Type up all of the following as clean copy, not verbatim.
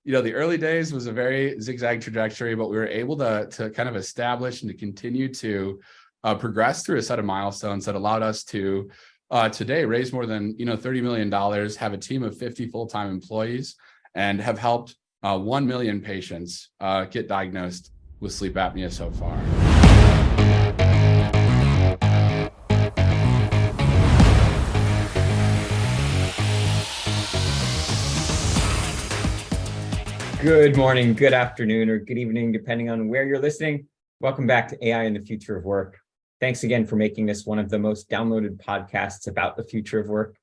the early days was a very zigzag trajectory, but we were able to kind of establish and to continue to progress through a set of milestones that allowed us to today raise more than $30 million, have a team of 50 full-time employees, and have helped 1 million patients get diagnosed with sleep apnea so far. Good morning, good afternoon, or good evening, depending on where you're listening. Welcome back to AI and the Future of Work. Thanks again for making this one of the most downloaded podcasts about the future of work.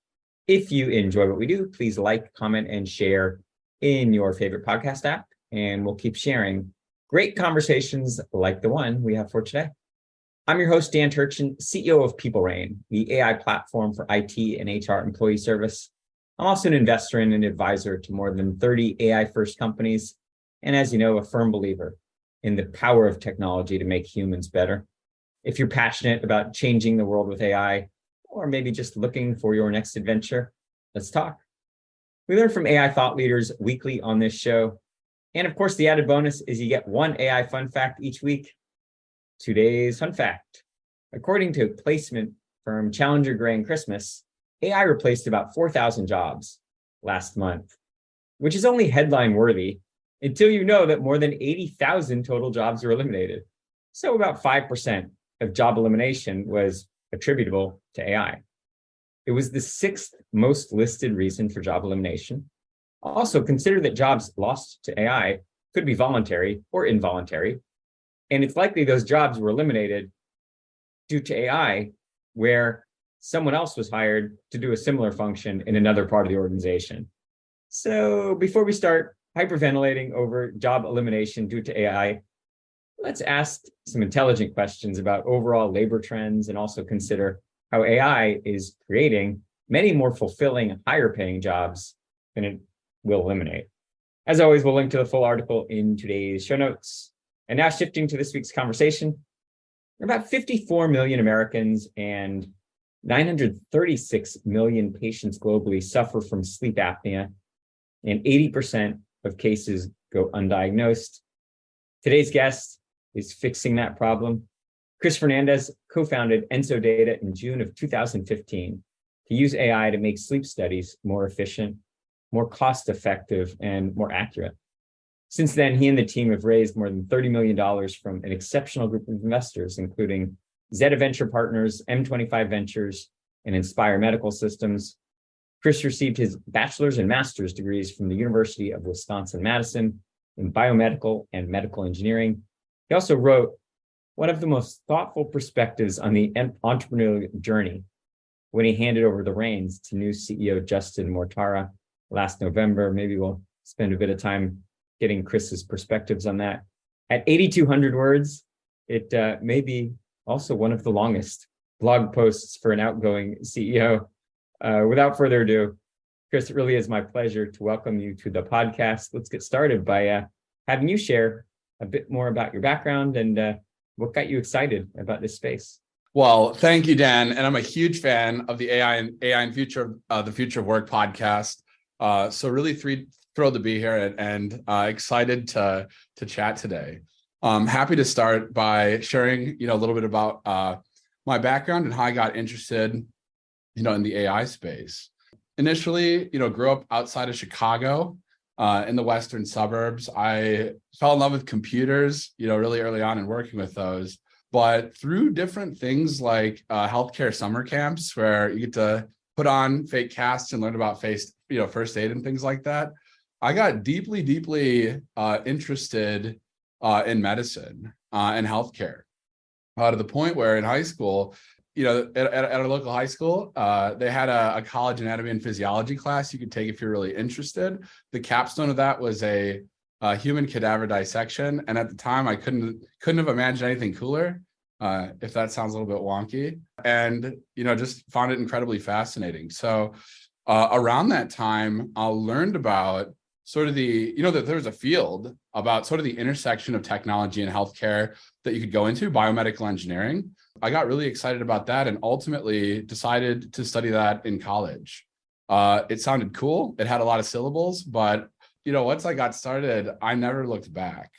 If you enjoy what we do, please like, comment, and share in your favorite podcast app, and we'll keep sharing great conversations like the one we have for today. I'm your host, Dan Turchin, CEO of PeopleRain, the AI platform for IT and HR employee service. I'm also an investor and an advisor to more than 30 AI-first companies, and as you know, a firm believer in the power of technology to make humans better. If you're passionate about changing the world with AI, or maybe just looking for your next adventure, let's talk. We learn from AI thought leaders weekly on this show. And of course, the added bonus is you get one AI fun fact each week. Today's fun fact. According to placement firm Challenger Gray & Christmas, AI replaced about 4,000 jobs last month, which is only headline worthy until you know that more than 80,000 total jobs were eliminated. So about 5% of job elimination was attributable to AI. It was the sixth most listed reason for job elimination. Also, consider that jobs lost to AI could be voluntary or involuntary, and it's likely those jobs were eliminated due to AI, where someone else was hired to do a similar function in another part of the organization. So before we start hyperventilating over job elimination due to AI, let's ask some intelligent questions about overall labor trends and also consider how AI is creating many more fulfilling and higher paying jobs than it will eliminate. As always, we'll link to the full article in today's show notes. And now shifting to this week's conversation, about 54 million Americans and 936 million patients globally suffer from sleep apnea, and 80% of cases go undiagnosed. Today's guest is fixing that problem. Chris Fernandez co-founded EnsoData in June of 2015 to use AI to make sleep studies more efficient, more cost-effective, and more accurate. Since then, he and the team have raised more than $30 million from an exceptional group of investors, including Zetta Venture Partners, M25 Ventures, and Inspire Medical Systems. Chris received his bachelor's and master's degrees from the University of Wisconsin-Madison in Biomedical and Medical Engineering. He also wrote one of the most thoughtful perspectives on the entrepreneurial journey when he handed over the reins to new CEO Justin Mortara last November. Maybe we'll spend a bit of time getting Chris's perspectives on that. At 8,200 words, it may be also one of the longest blog posts for an outgoing CEO. Without further ado, Chris, it really is my pleasure to welcome you to the podcast. Let's get started by having you share a bit more about your background and what got you excited about this space. Well, thank you, Dan. And I'm a huge fan of the AI and the Future of Work podcast. So really thrilled to be here and excited to chat today. I'm happy to start by sharing, a little bit about my background and how I got interested, in the AI space. Initially, grew up outside of Chicago, in the western suburbs. I fell in love with computers, really early on in working with those. But through different things like healthcare summer camps, where you get to put on fake casts and learn about first aid and things like that, I got deeply interested in medicine and healthcare, to the point where in high school, at our local high school, they had a college anatomy and physiology class you could take if you're really interested. The capstone of that was a human cadaver dissection, and at the time, I couldn't have imagined anything cooler. If that sounds a little bit wonky, and just found it incredibly fascinating. So around that time, I learned about sort of that there's a field about sort of the intersection of technology and healthcare that you could go into, biomedical engineering. I got really excited about that and ultimately decided to study that in college. It sounded cool. It had a lot of syllables, but once I got started, I never looked back.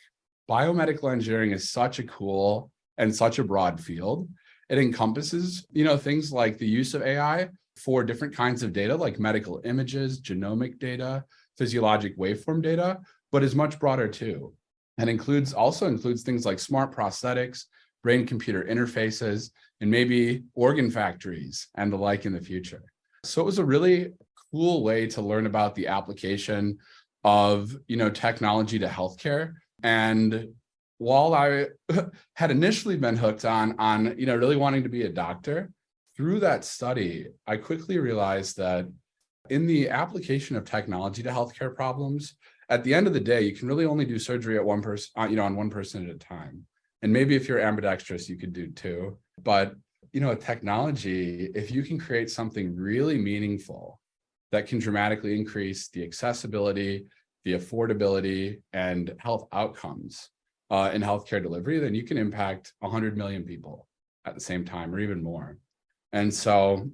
Biomedical engineering is such a cool and such a broad field. It encompasses, things like the use of AI for different kinds of data, like medical images, genomic data, physiologic waveform data, but is much broader too. And also includes things like smart prosthetics, brain-computer interfaces, and maybe organ factories and the like in the future. So it was a really cool way to learn about the application of, technology to healthcare. And while I had initially been hooked on really wanting to be a doctor, through that study, I quickly realized that in the application of technology to healthcare problems, at the end of the day, you can really only do surgery at one person, on one person at a time. And maybe if you're ambidextrous, you could do two. But, with technology, if you can create something really meaningful that can dramatically increase the accessibility, the affordability, and health outcomes in healthcare delivery, then you can impact 100 million people at the same time or even more. And so,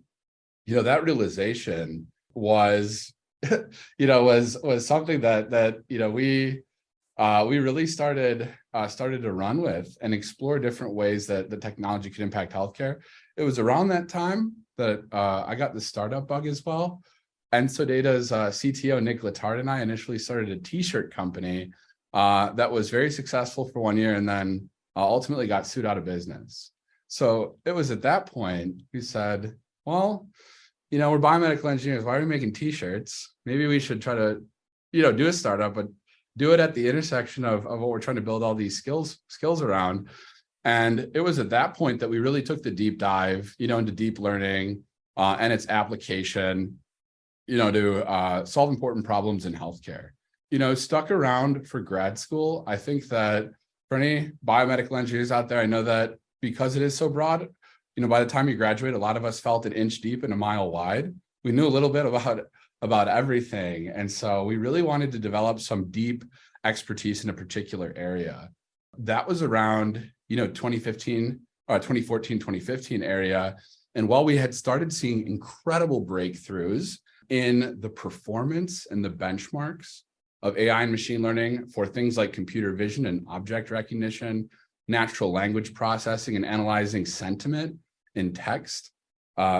that realization was, was something that we really started to run with and explore different ways that the technology could impact healthcare. It was around that time that I got the startup bug as well. EnsoData's CTO, Nick Letard, and I initially started a t-shirt company that was very successful for 1 year and then ultimately got sued out of business. So it was at that point we said, well, we're biomedical engineers. Why are we making t-shirts? Maybe we should try to, do a startup, but do it at the intersection of what we're trying to build all these skills around. And it was at that point that we really took the deep dive, into deep learning and its application, to solve important problems in healthcare. Stuck around for grad school. I think that for any biomedical engineers out there, I know that because it is so broad, by the time you graduate, a lot of us felt an inch deep and a mile wide. We knew a little bit about everything. And so we really wanted to develop some deep expertise in a particular area. That was around, 2014, 2015 area. And while we had started seeing incredible breakthroughs in the performance and the benchmarks of AI and machine learning for things like computer vision and object recognition, natural language processing, and analyzing sentiment in text,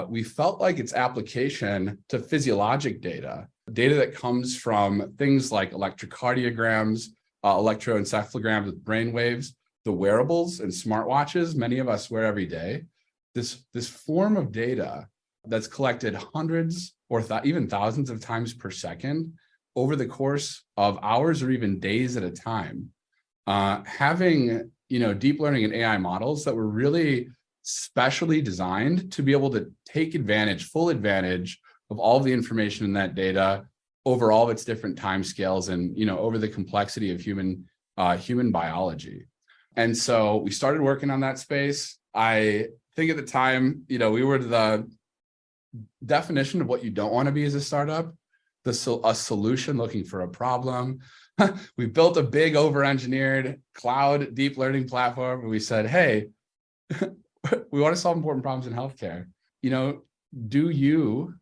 we felt like its application to physiologic data that comes from things like electrocardiograms, electroencephalograms with brain waves, the wearables and smartwatches many of us wear every day, this form of data that's collected hundreds or even thousands of times per second over the course of hours or even days at a time. Having deep learning and AI models that were really specially designed to be able to take full advantage of all the information in that data over all of its different timescales and over the complexity of human biology. And so we started working on that space. I think at the time, we were the definition of what you don't want to be as a startup, a solution looking for a problem. We built a big over-engineered cloud deep learning platform, and we said, hey, we want to solve important problems in healthcare. Do you,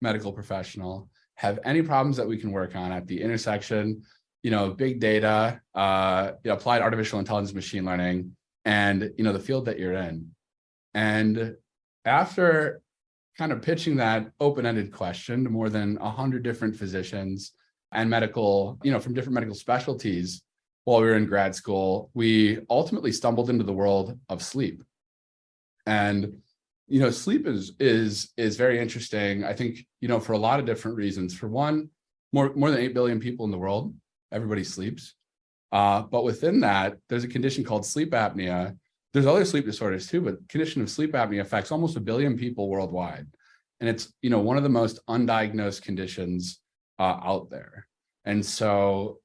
medical professional, have any problems that we can work on at the intersection, big data, applied artificial intelligence, machine learning, and, the field that you're in? And after kind of pitching that open-ended question to more than 100 different physicians and medical, from different medical specialties while we were in grad school, we ultimately stumbled into the world of sleep. And, sleep is very interesting, I think, for a lot of different reasons. For one, more than 8 billion people in the world, everybody sleeps. But within that, there's a condition called sleep apnea. There's other sleep disorders too, but the condition of sleep apnea affects almost 1 billion people worldwide. And it's, one of the most undiagnosed conditions out there. And so,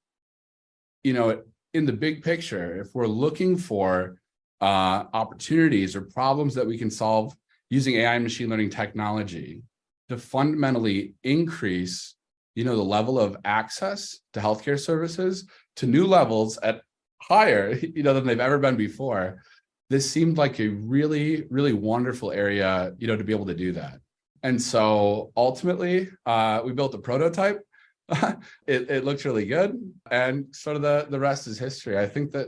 in the big picture, if we're looking for opportunities or problems that we can solve using AI and machine learning technology to fundamentally increase, the level of access to healthcare services to new levels at higher, than they've ever been before, this seemed like a really, really wonderful area, to be able to do that. And so ultimately, we built a prototype it looks really good. And sort of the rest is history. I think that,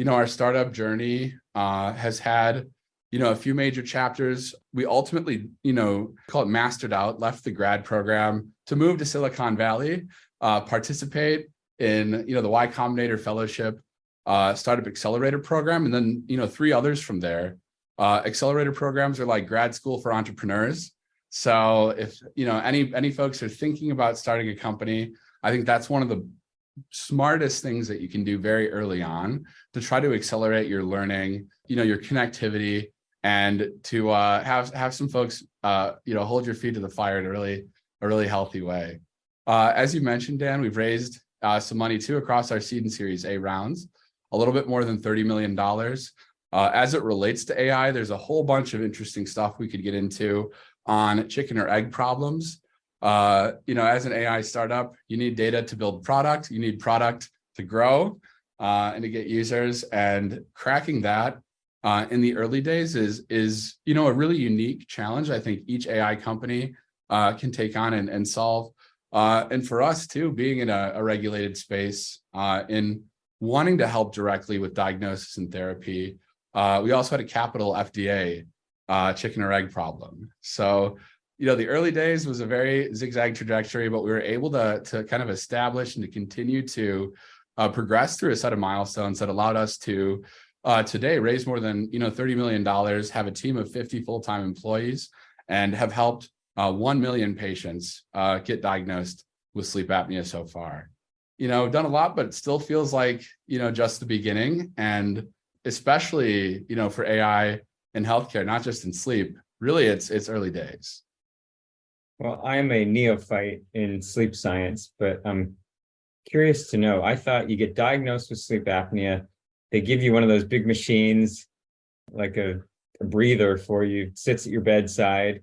our startup journey has had, a few major chapters. We ultimately, call it mastered out, left the grad program to move to Silicon Valley, participate in, the Y Combinator Fellowship, Startup Accelerator Program, and then, 3 others from there. Accelerator programs are like grad school for entrepreneurs. So if, any folks are thinking about starting a company, I think that's one of the smartest things that you can do very early on to try to accelerate your learning, your connectivity, and to have some folks, hold your feet to the fire in a really healthy way. As you mentioned, Dan, we've raised some money too across our seed and Series A rounds, a little bit more than $30 million. As it relates to AI, there's a whole bunch of interesting stuff we could get into on chicken or egg problems. As an AI startup, you need data to build product, you need product to grow and to get users, and cracking that in the early days is a really unique challenge I think each AI company can take on and solve. And for us too, being in a regulated space, in wanting to help directly with diagnosis and therapy, we also had a capital FDA chicken or egg problem. So, the early days was a very zigzag trajectory, but we were able to kind of establish and to continue to progress through a set of milestones that allowed us to today raise more than $30 million, have a team of 50 full-time employees, and have helped 1 million patients get diagnosed with sleep apnea so far. Done a lot, but it still feels like just the beginning, and especially for AI in healthcare, not just in sleep. Really, it's early days. Well, I'm a neophyte in sleep science, but I'm curious to know, I thought you get diagnosed with sleep apnea, they give you one of those big machines, like a breather for you, sits at your bedside,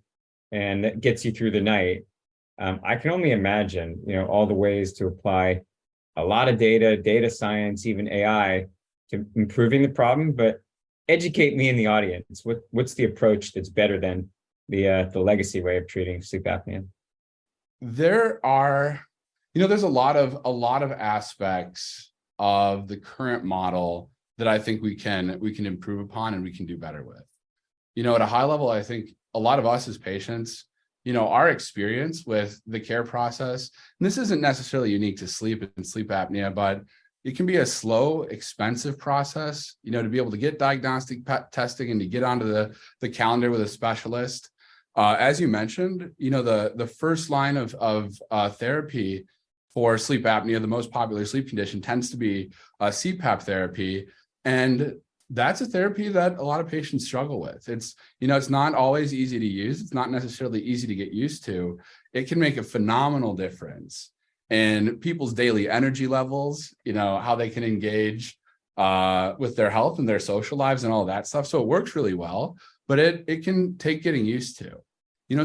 and that gets you through the night. I can only imagine, all the ways to apply a lot of data science, even AI, to improving the problem, but educate me in the audience. What's the approach that's better than the legacy way of treating sleep apnea? There are, there's a lot of aspects of the current model that I think we can improve upon and we can do better with. At a high level, I think a lot of us as patients, our experience with the care process, and this isn't necessarily unique to sleep and sleep apnea, but it can be a slow, expensive process, to be able to get diagnostic testing and to get onto the calendar with a specialist. As you mentioned, the first line of therapy for sleep apnea, the most popular sleep condition, tends to be CPAP therapy. And that's a therapy that a lot of patients struggle with. It's not always easy to use. It's not necessarily easy to get used to. It can make a phenomenal difference in people's daily energy levels, how they can engage with their health and their social lives and all of that stuff. So it works really well, but it can take getting used to.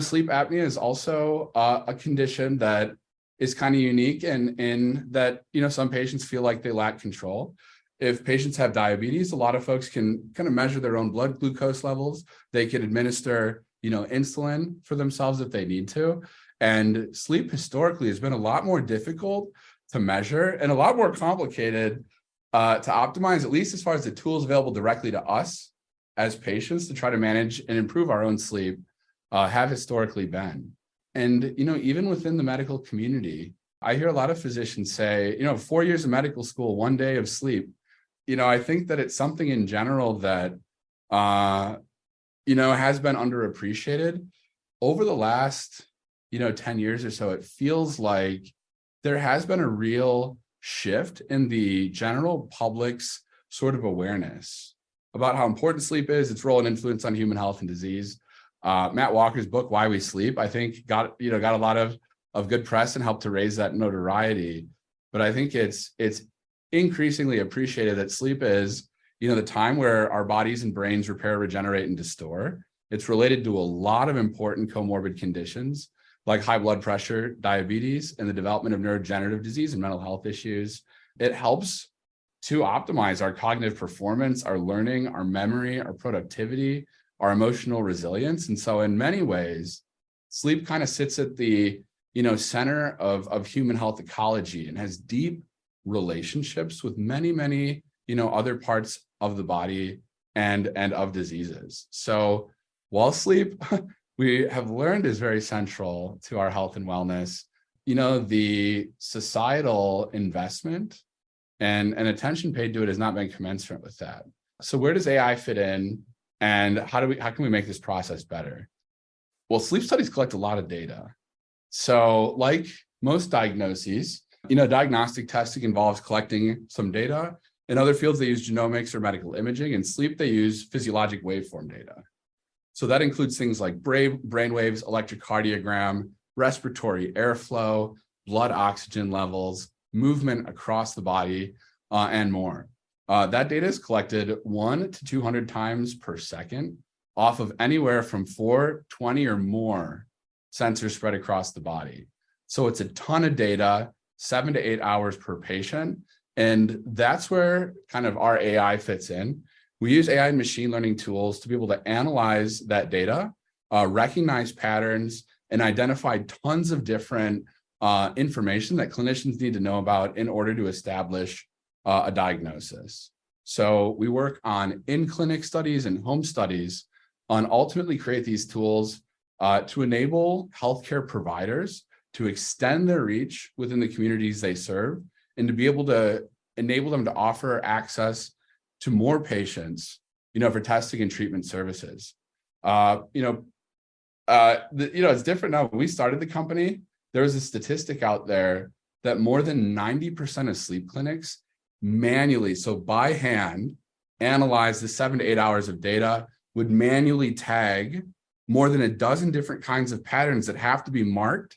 Sleep apnea is also a condition that is kind of unique in that, some patients feel like they lack control. If patients have diabetes, a lot of folks can kind of measure their own blood glucose levels. They can administer, insulin for themselves if they need to. And sleep historically has been a lot more difficult to measure and a lot more complicated to optimize, at least as far as the tools available directly to us as patients to try to manage and improve our own sleep have historically been. And, even within the medical community, I hear a lot of physicians say, 4 years of medical school, 1 day of sleep. I think that it's something in general that, has been underappreciated over the last, 10 years or so. It feels like there has been a real shift in the general public's sort of awareness about how important sleep is, its role and influence on human health and disease. Matt Walker's book, Why We Sleep, I think got a lot of good press and helped to raise that notoriety. But I think it's increasingly appreciated that sleep is, the time where our bodies and brains repair, regenerate, and restore. It's related to a lot of important comorbid conditions like high blood pressure, diabetes, and the development of neurodegenerative disease and mental health issues. It helps to optimize our cognitive performance, our learning, our memory, our productivity, our emotional resilience. And so in many ways, sleep kind of sits at the center of human health ecology and has deep relationships with many, other parts of the body and of diseases. So while sleep, we have learned is very central to our health and wellness, the societal investment and attention paid to it has not been commensurate with that. So where does AI fit in, and how can we make this process better? Well, sleep studies collect a lot of data. So like most diagnoses, diagnostic testing involves collecting some data. In other fields, they use genomics or medical imaging. In sleep, they use physiologic waveform data. So that includes things like brain waves, electrocardiogram, respiratory airflow, blood oxygen levels, movement across the body, and more. That data is collected 1 to 200 times per second off of anywhere from 420 or more sensors spread across the body. So it's a ton of data, 7 to 8 hours per patient. And that's where kind of our AI fits in. We use AI and machine learning tools to be able to analyze that data, recognize patterns, and identify tons of different information that clinicians need to know about in order to establish a diagnosis. So we work on in-clinic studies and home studies on ultimately create these tools to enable healthcare providers to extend their reach within the communities they serve and to be able to enable them to offer access to more patients, for testing and treatment services. It's different now. When we started the company, there was a statistic out there that more than 90% of sleep clinics manually, so by hand, analyze the 7 to 8 hours of data, would manually tag more than a dozen different kinds of patterns that have to be marked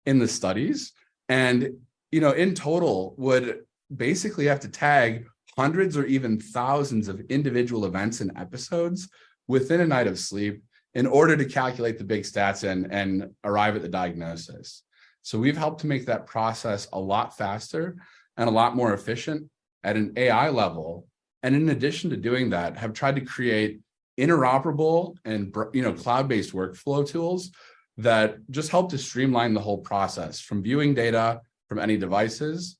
in the studies. And, in total would basically have to tag hundreds or even thousands of individual events and episodes within a night of sleep in order to calculate the big stats and arrive at the diagnosis. So we've helped to make that process a lot faster and a lot more efficient at an AI level. And in addition to doing that, have tried to create interoperable and cloud-based workflow tools that just help to streamline the whole process from viewing data from any devices,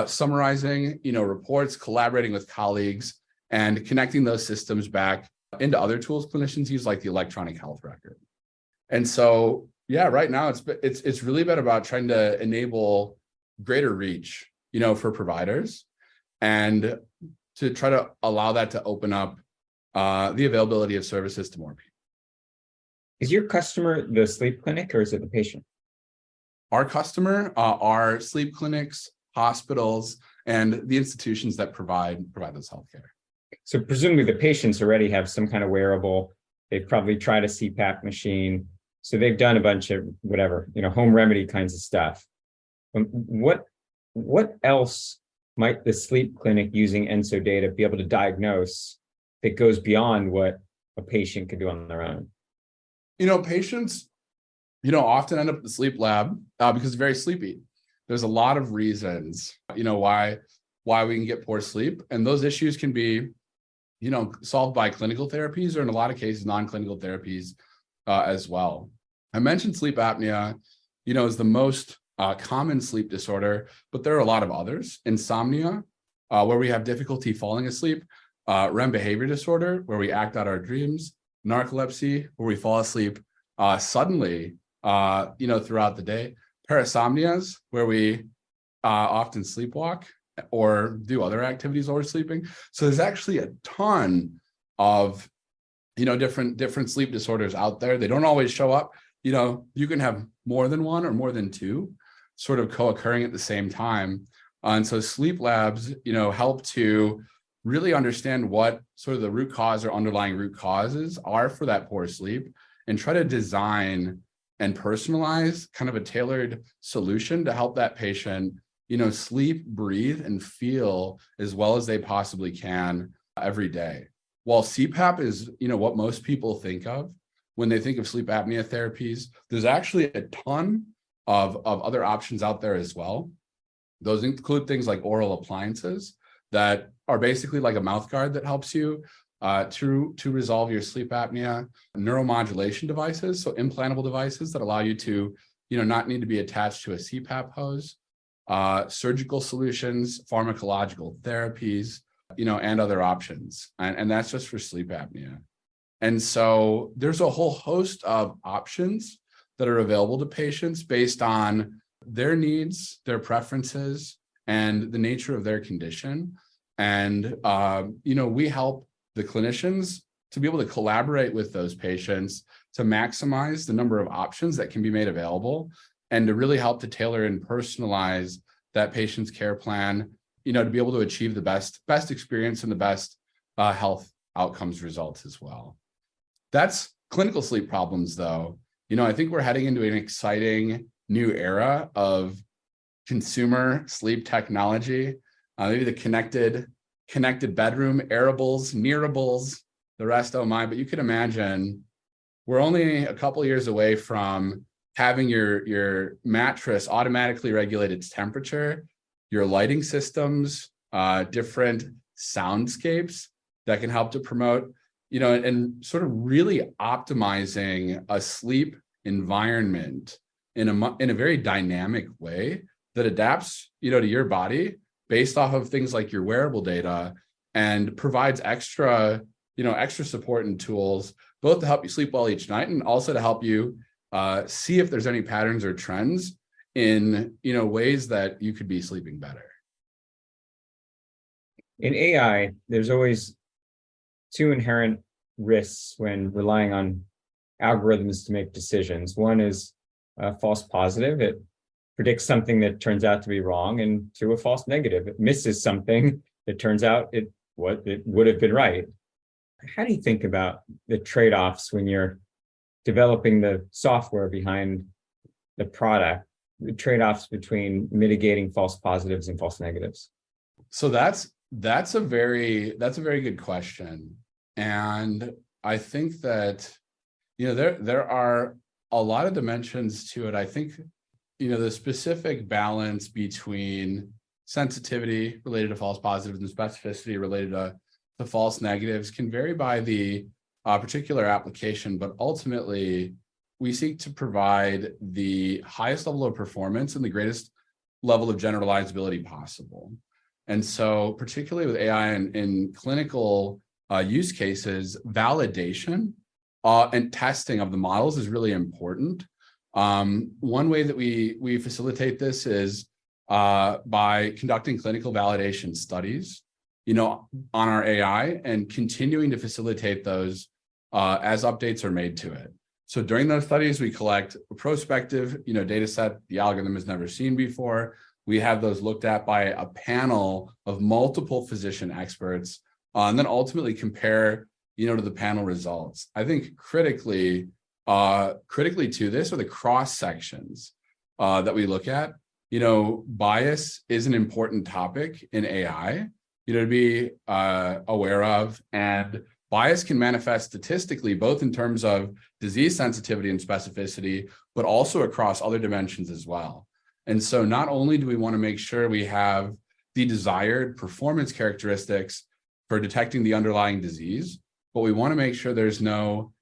summarizing reports, collaborating with colleagues, and connecting those systems back into other tools clinicians use, like the electronic health record. And so, right now it's really been about trying to enable greater reach, for providers, and to try to allow that to open up the availability of services to more people. Is your customer the sleep clinic, or is it the patient? Our customer are sleep clinics, hospitals, and the institutions that provide this healthcare. So presumably the patients already have some kind of wearable. They've probably tried a CPAP machine. So they've done a bunch of whatever, home remedy kinds of stuff. What else might the sleep clinic using EnsoData be able to diagnose that goes beyond what a patient could do on their own? Patients, often end up at the sleep lab because they're very sleepy. There's a lot of reasons, why we can get poor sleep. And those issues can be, solved by clinical therapies, or in a lot of cases, non-clinical therapies as well. I mentioned sleep apnea, is the most common sleep disorder, but there are a lot of others. Insomnia, where we have difficulty falling asleep, REM behavior disorder, where we act out our dreams, narcolepsy, where we fall asleep suddenly, throughout the day, parasomnias, where we often sleepwalk or do other activities while we're sleeping. So there's actually a ton of, different sleep disorders out there. They don't always show up. You can have more than one or more than two sort of co-occurring at the same time. And so sleep labs, help to really understand what sort of the root cause or underlying root causes are for that poor sleep, and try to design and personalize kind of a tailored solution to help that patient, sleep, breathe, and feel as well as they possibly can every day. While CPAP is, what most people think of when they think of sleep apnea therapies, there's actually a ton of other options out there as well. Those include things like oral appliances that are basically like a mouth guard that helps you to resolve your sleep apnea, neuromodulation devices, so implantable devices that allow you to, not need to be attached to a CPAP hose, surgical solutions, pharmacological therapies, and other options. And that's just for sleep apnea. And so there's a whole host of options that are available to patients based on their needs, their preferences, and the nature of their condition. And, we help the clinicians to be able to collaborate with those patients to maximize the number of options that can be made available and to really help to tailor and personalize that patient's care plan, to be able to achieve the best experience and the best health outcomes results as well. That's clinical sleep problems, though. I think we're heading into an exciting new era of consumer sleep technology, maybe the connected bedroom, airables, nearables, the rest, oh my, but you can imagine we're only a couple years away from having your mattress automatically regulate its temperature, your lighting systems, different soundscapes that can help to promote, and sort of really optimizing a sleep environment in a very dynamic way that adapts, to your body based off of things like your wearable data and provides extra support and tools, both to help you sleep well each night and also to help you see if there's any patterns or trends in, ways that you could be sleeping better. In AI, there's always two inherent risks when relying on algorithms to make decisions. One is a false positive. It predicts something that turns out to be wrong, and two, a false negative. It misses something that turns out it would have been right. How do you think about the trade-offs when you're developing the software behind the product, the trade-offs between mitigating false positives and false negatives? So that's a very good question. And I think that, there are a lot of dimensions to it. I think, the specific balance between sensitivity related to false positives and specificity related to false negatives can vary by the particular application, but ultimately we seek to provide the highest level of performance and the greatest level of generalizability possible. And so particularly with AI in clinical use cases, validation and testing of the models is really important. One way that we facilitate this is by conducting clinical validation studies, on our AI and continuing to facilitate those as updates are made to it. So during those studies, we collect a prospective, data set the algorithm has never seen before. We have those looked at by a panel of multiple physician experts, and then ultimately compare, to the panel results. I think critically to this are the cross sections that we look at. Bias is an important topic in AI, to be aware of, and bias can manifest statistically, both in terms of disease sensitivity and specificity, but also across other dimensions as well. And so not only do we want to make sure we have the desired performance characteristics for detecting the underlying disease, but we want to make sure there's no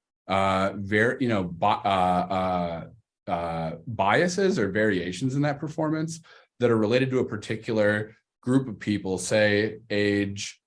biases or variations in that performance that are related to a particular group of people, say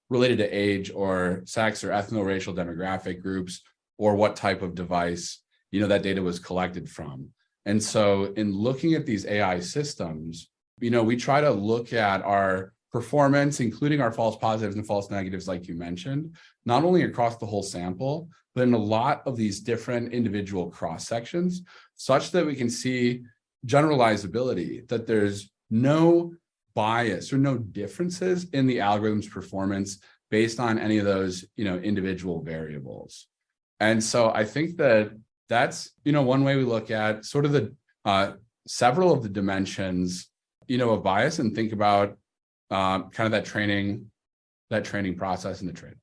related to age or sex or ethno-racial demographic groups, or what type of device, that data was collected from. And so in looking at these AI systems, we try to look at our performance, including our false positives and false negatives, like you mentioned, not only across the whole sample, but in a lot of these different individual cross sections, such that we can see generalizability, that there's no bias or no differences in the algorithm's performance based on any of those, individual variables. And so I think that's, one way we look at sort of the several of the dimensions, of bias, and think about kind of that training process and the trade-offs.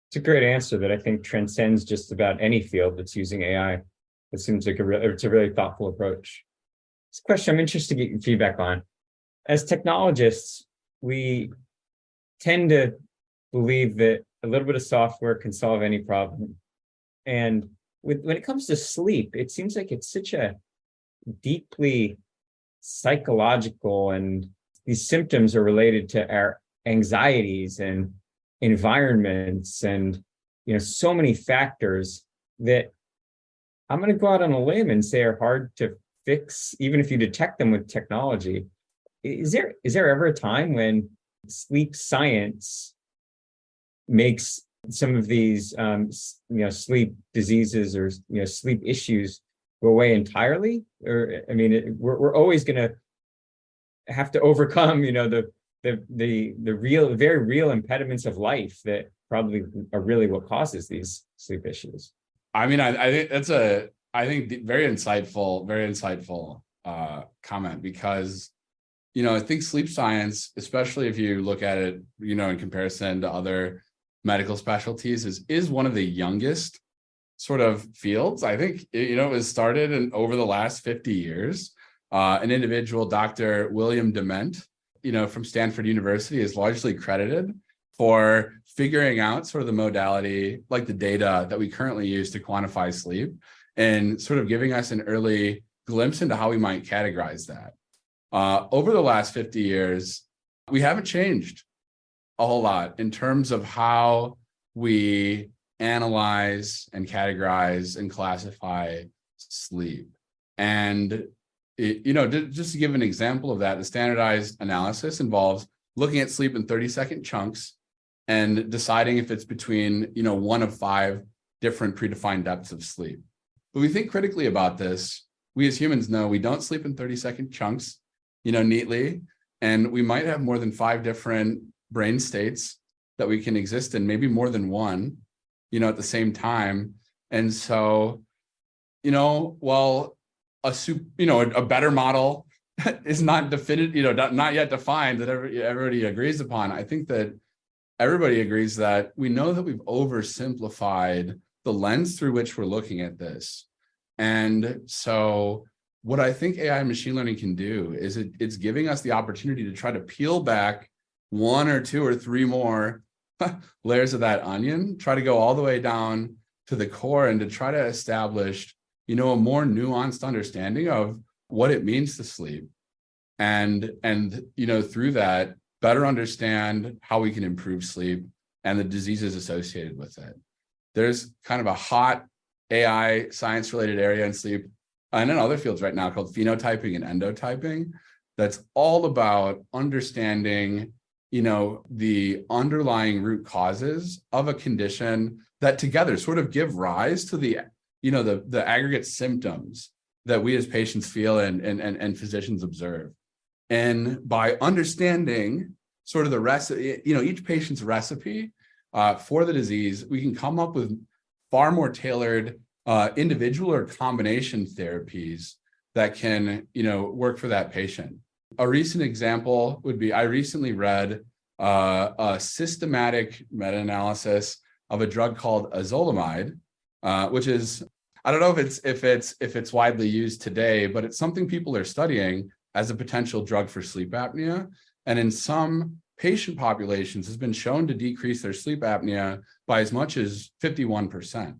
It's a great answer that I think transcends just about any field that's using AI. It seems like it's a really thoughtful approach. This question I'm interested to get your feedback on. As technologists, we tend to believe that a little bit of software can solve any problem. And when it comes to sleep, it seems like it's such a deeply psychological, and these symptoms are related to our anxieties and environments and so many factors that I'm going to go out on a limb and say are hard to fix, even if you detect them with technology. Is there ever a time when sleep science makes some of these sleep diseases or sleep issues go away entirely? Or I mean, we're always going to have to overcome the real, very real impediments of life that probably are really what causes these sleep issues. I mean, I think that's very insightful comment, because I think sleep science, especially if you look at it in comparison to other medical specialties, is one of the youngest sort of fields. I think it was started over the last 50 years. An individual, Dr. William Dement, from Stanford University, is largely credited for figuring out sort of the modality, like the data that we currently use to quantify sleep, and sort of giving us an early glimpse into how we might categorize that. Over the last 50 years, we haven't changed a whole lot in terms of how we analyze and categorize and classify sleep. And just to give an example of that, the standardized analysis involves looking at sleep in 30-second chunks and deciding if it's between, one of 5 different predefined depths of sleep. But we think critically about this. We as humans know we don't sleep in 30-second chunks, neatly. And we might have more than 5 different brain states that we can exist in, maybe more than one, at the same time. And so, while a better model is not definitive, not yet defined, that everybody agrees upon, I think that everybody agrees that we know that we've oversimplified the lens through which we're looking at this. And so what I think AI and machine learning can do is it's giving us the opportunity to try to peel back 1 or 2 or 3 more layers of that onion, try to go all the way down to the core, and to try to establish, a more nuanced understanding of what it means to sleep. And through that, better understand how we can improve sleep and the diseases associated with it. There's kind of a hot AI science-related area in sleep and in other fields right now called phenotyping and endotyping. That's all about understanding, the underlying root causes of a condition that together sort of give rise to the aggregate symptoms that we as patients feel and physicians observe. And by understanding sort of the recipe, each patient's recipe for the disease, we can come up with far more tailored individual or combination therapies that can, work for that patient. A recent example would be, I recently read a systematic meta-analysis of a drug called azolamide, which is, I don't know if it's widely used today, but it's something people are studying as a potential drug for sleep apnea. And in some patient populations has been shown to decrease their sleep apnea by as much as 51%.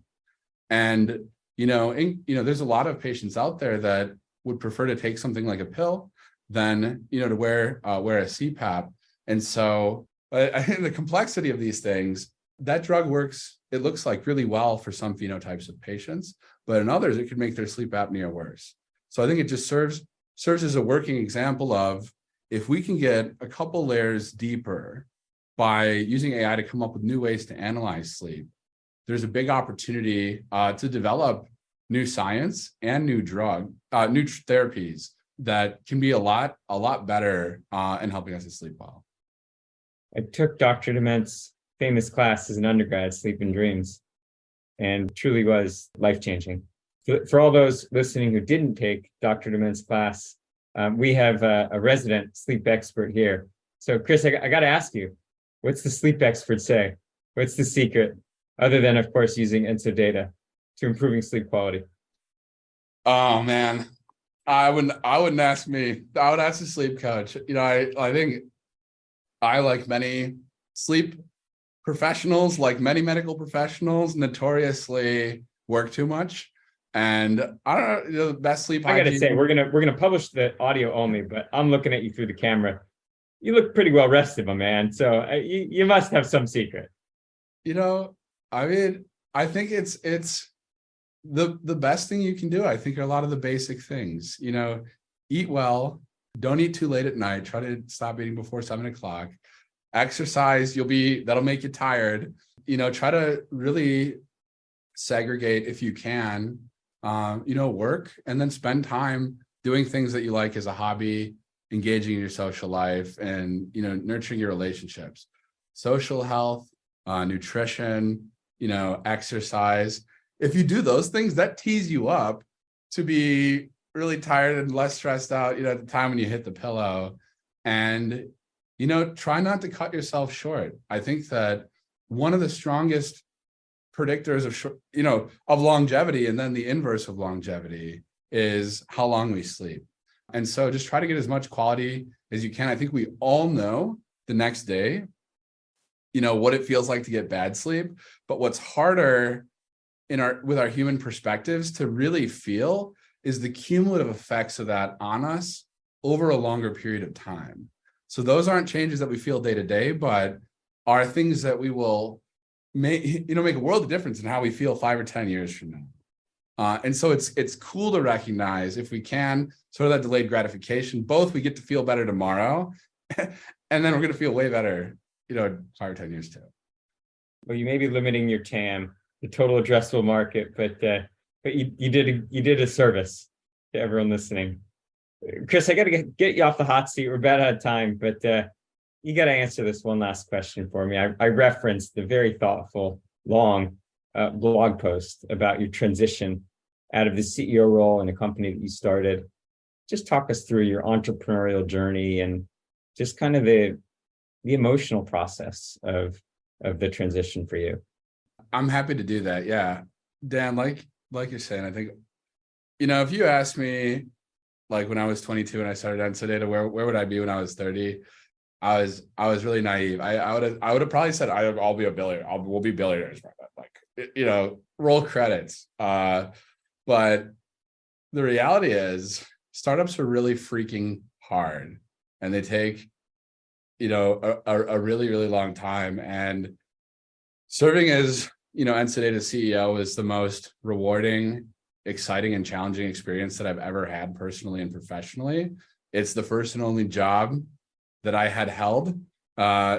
And, there's a lot of patients out there that would prefer to take something like a pill than, to wear a CPAP. And so I think the complexity of these things, that drug works, it looks like, really well for some phenotypes of patients, but in others, it could make their sleep apnea worse. So I think it just serves as a working example of, if we can get a couple layers deeper by using AI to come up with new ways to analyze sleep, there's a big opportunity to develop new science and new therapies that can be a lot better in helping us to sleep well. I took Dr. Dement's famous class as an undergrad, Sleep and Dreams, and truly was life-changing. For all those listening who didn't take Dr. Dement's class, we have a resident sleep expert here. So Chris, I got to ask you, what's the sleep expert say? What's the secret, other than, of course, using EnsoData to improving sleep quality? Oh man, I wouldn't ask me. I would ask the sleep coach. I think I, like many sleep professionals, like many medical professionals, notoriously work too much. And I don't know, the best sleep I gotta hygiene. say, we're gonna publish the audio only, but I'm looking at you through the camera. You look pretty well rested, my man. So you must have some secret. I mean, I think it's the best thing you can do. I think are a lot of the basic things. Eat well, don't eat too late at night. Try to stop eating before 7 o'clock. Exercise, that'll make you tired. Try to really segregate if you can, work, and then spend time doing things that you like as a hobby, engaging in your social life, and, nurturing your relationships, social health, nutrition, exercise. If you do those things, that tees you up to be really tired and less stressed out, at the time when you hit the pillow. And, try not to cut yourself short. I think that one of the strongest predictors of longevity, and then the inverse of longevity, is how long we sleep. And so just try to get as much quality as you can. I think we all know the next day, what it feels like to get bad sleep. But what's harder with our human perspectives to really feel is the cumulative effects of that on us over a longer period of time. So those aren't changes that we feel day to day, but are things that we will make a world of difference in how we feel 5 or 10 years from now. And so it's cool to recognize, if we can, sort of that delayed gratification. Both we get to feel better tomorrow, and then we're going to feel way better, 5 or 10 years too. Well, you may be limiting your TAM, the total addressable market, but you did a service to everyone listening. Chris, I got to get you off the hot seat. We're about out of time, but you got to answer this one last question for me. I referenced the very thoughtful, long blog post about your transition out of the CEO role in a company that you started. Just talk us through your entrepreneurial journey and just kind of the emotional process of the transition for you. I'm happy to do that. Yeah, Dan, like you're saying, I think, if you asked me, like when I was 22 and I started EnsoData, where would I be when I was 30? I was really naive. I would have probably said I'll be a billionaire. We'll be billionaires. Like, roll credits. But the reality is, startups are really freaking hard, and they take, a really, really long time. And serving as, EnsoData CEO is the most rewarding, exciting, and challenging experience that I've ever had personally and professionally. It's the first and only job that I had held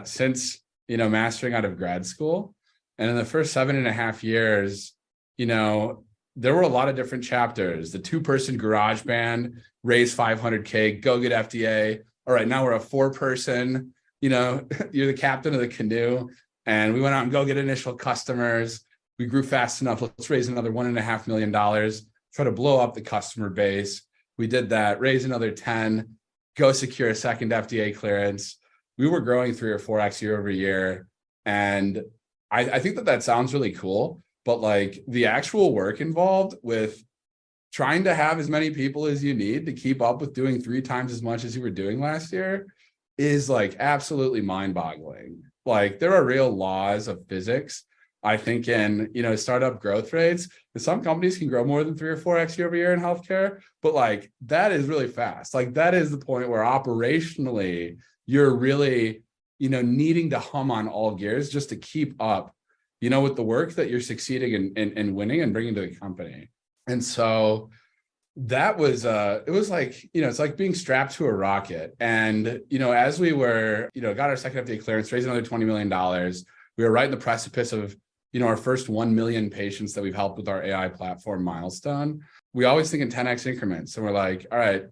since, mastering out of grad school. And in the first 7.5 years, there were a lot of different chapters. The 2-person garage band, raise 500K, go get FDA. All right, now we're a 4-person, you're the captain of the canoe. And we went out and go get initial customers. We grew fast enough. Let's raise another $1.5 million, try to blow up the customer base. We did that, raise another 10, go secure a second FDA clearance. We were growing 3 or 4x year over year. And I think that sounds really cool, but like the actual work involved with trying to have as many people as you need to keep up with doing 3 times as much as you were doing last year is like absolutely mind-boggling. Like there are real laws of physics, I think, in, startup growth rates. Some companies can grow more than 3 or 4x year over year in healthcare, but like that is really fast. Like that is the point where operationally you're really, needing to hum on all gears just to keep up, with the work that you're succeeding in winning and bringing to the company. And so that was, it was like, it's like being strapped to a rocket. And, as we were, got our second FDA clearance, raised another $20 million, we were right in the precipice of, our first 1 million patients that we've helped with our AI platform milestone. We always think in 10x increments. And we're like, all right,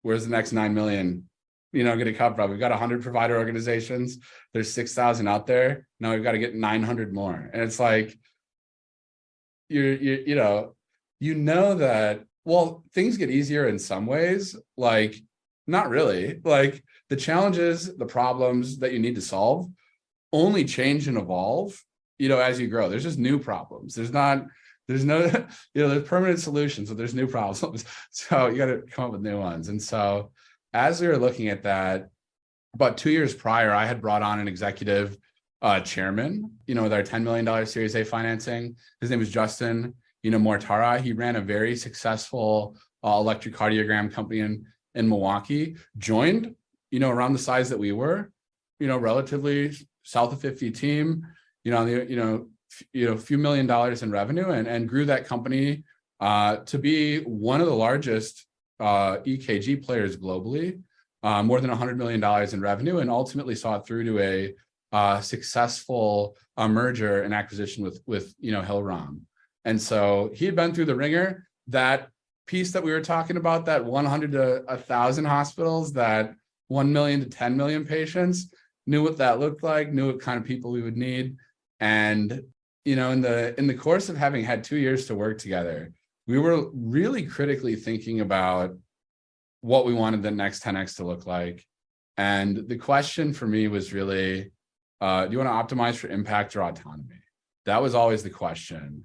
where's the next 9 million, going to come from? We've got 100 provider organizations. There's 6,000 out there. Now we've got to get 900 more. And it's like, that, well, things get easier in some ways, like not really. Like the challenges, the problems that you need to solve only change and evolve, as you grow. There's just new problems. There's no, there's permanent solutions, but there's new problems. So you got to come up with new ones. And so as we were looking at that, about 2 years prior, I had brought on an executive chairman, with our $10 million Series A financing. His name is Justin, Mortara. He ran a very successful electrocardiogram company in Milwaukee, joined, around the size that we were, relatively south of 50 team, a few $million in revenue and grew that company to be one of the largest EKG players globally, more than $100 million in revenue, and ultimately saw it through to a successful merger and acquisition with Hillrom. And so he had been through the ringer. That piece that we were talking about, that 100 to 1,000 hospitals, that 1 million to 10 million patients, knew what that looked like, knew what kind of people we would need. And, in the course of having had 2 years to work together, we were really critically thinking about what we wanted the next 10X to look like. And the question for me was really, do you want to optimize for impact or autonomy? That was always the question,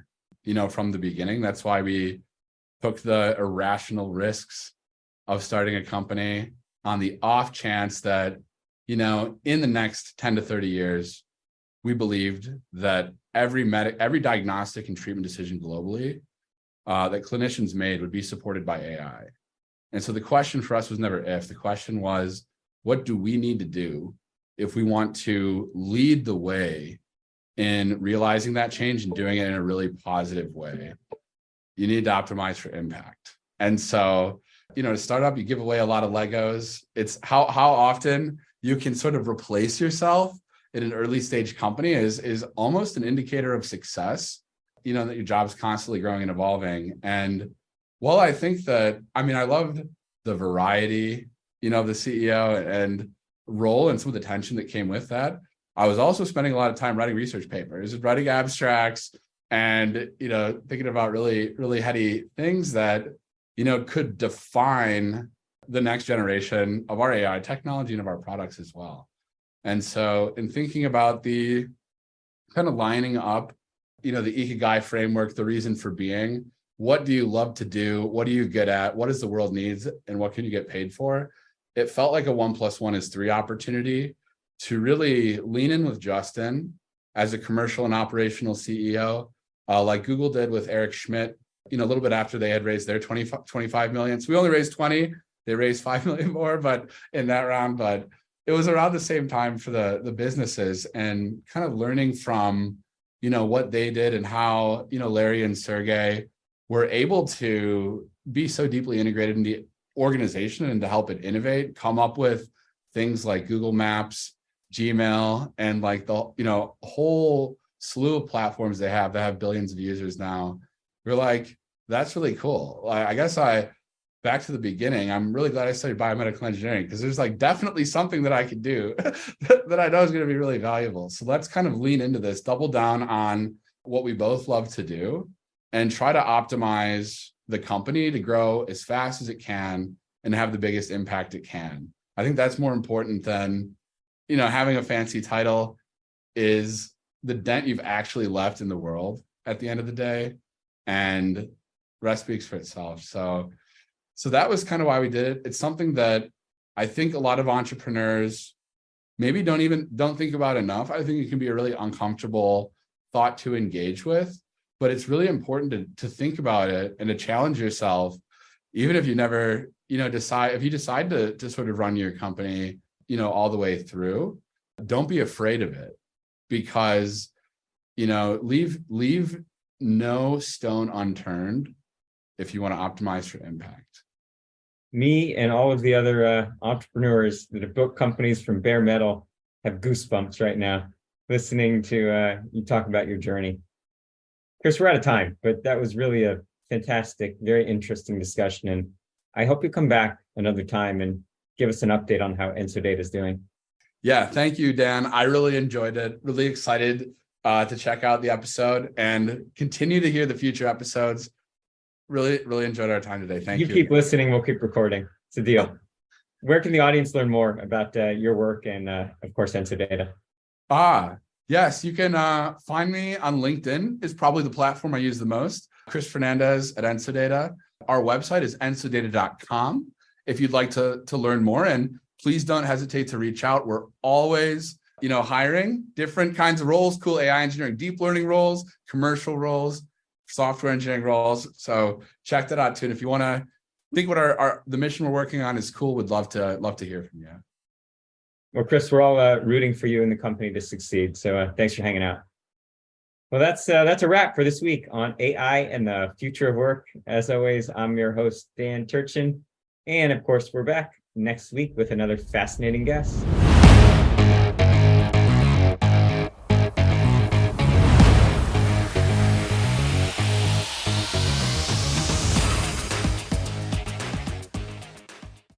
from the beginning. That's why we took the irrational risks of starting a company on the off chance that, in the next 10 to 30 years, we believed that every diagnostic and treatment decision globally that clinicians made would be supported by AI. And so the question for us was never if. The question was, what do we need to do if we want to lead the way in realizing that change and doing it in a really positive way? You need to optimize for impact. And so, to start up, you give away a lot of Legos. It's how often you can sort of replace yourself in an early stage company is almost an indicator of success, that your job's constantly growing and evolving. And while I think that, I loved the variety, of the CEO and role and some of the tension that came with that, I was also spending a lot of time writing research papers, writing abstracts, and, thinking about really, really heady things that, could define the next generation of our AI technology and of our products as well. And so in thinking about the kind of lining up, the Ikigai framework, the reason for being, what do you love to do? What are you good at? What does the world needs? And what can you get paid for? It felt like a 1 + 1 = 3 opportunity to really lean in with Justin as a commercial and operational CEO, like Google did with Eric Schmidt, a little bit after they had raised their 25 million. So we only raised 20, they raised 5 million more, but in that round, but it was around the same time for the businesses, and kind of learning from, what they did and how, Larry and Sergey were able to be so deeply integrated in the organization and to help it innovate, come up with things like Google Maps, Gmail, and like the, whole slew of platforms they have that have billions of users now. We're like, that's really cool. I guess back to the beginning, I'm really glad I studied biomedical engineering, because there's like definitely something that I could do that I know is going to be really valuable. So let's kind of lean into this, double down on what we both love to do, and try to optimize the company to grow as fast as it can and have the biggest impact it can. I think that's more important than, having a fancy title. Is the dent you've actually left in the world at the end of the day, and rest speaks for itself. So that was kind of why we did it. It's something that I think a lot of entrepreneurs maybe don't think about enough. I think it can be a really uncomfortable thought to engage with, but it's really important to think about it and to challenge yourself, even if you never, if you decide to sort of run your company, all the way through. Don't be afraid of it, because, leave no stone unturned if you want to optimize for impact. Me and all of the other entrepreneurs that have built companies from bare metal have goosebumps right now, listening to you talk about your journey. Chris, we're out of time, but that was really a fantastic, very interesting discussion. And I hope you come back another time and give us an update on how EnsoData is doing. Yeah, thank you, Dan. I really enjoyed it. Really excited to check out the episode and continue to hear the future episodes. Really, really enjoyed our time today. Thank you. You keep listening, we'll keep recording. It's a deal. Where can the audience learn more about your work and, of course, EnsoData? Yes, you can find me on LinkedIn, is probably the platform I use the most. Chris Fernandez at EnsoData. Our website is ensodata.com if you'd like to learn more. And please don't hesitate to reach out. We're always, hiring different kinds of roles, cool AI engineering, deep learning roles, commercial roles. software engineering roles. So check that out too. And if you want to think what the mission we're working on is cool, we'd love to hear from you. Well, Chris, we're all rooting for you and the company to succeed. So thanks for hanging out. Well, that's a wrap for this week on AI and the future of work. As always, I'm your host, Dan Turchin. And of course, we're back next week with another fascinating guest.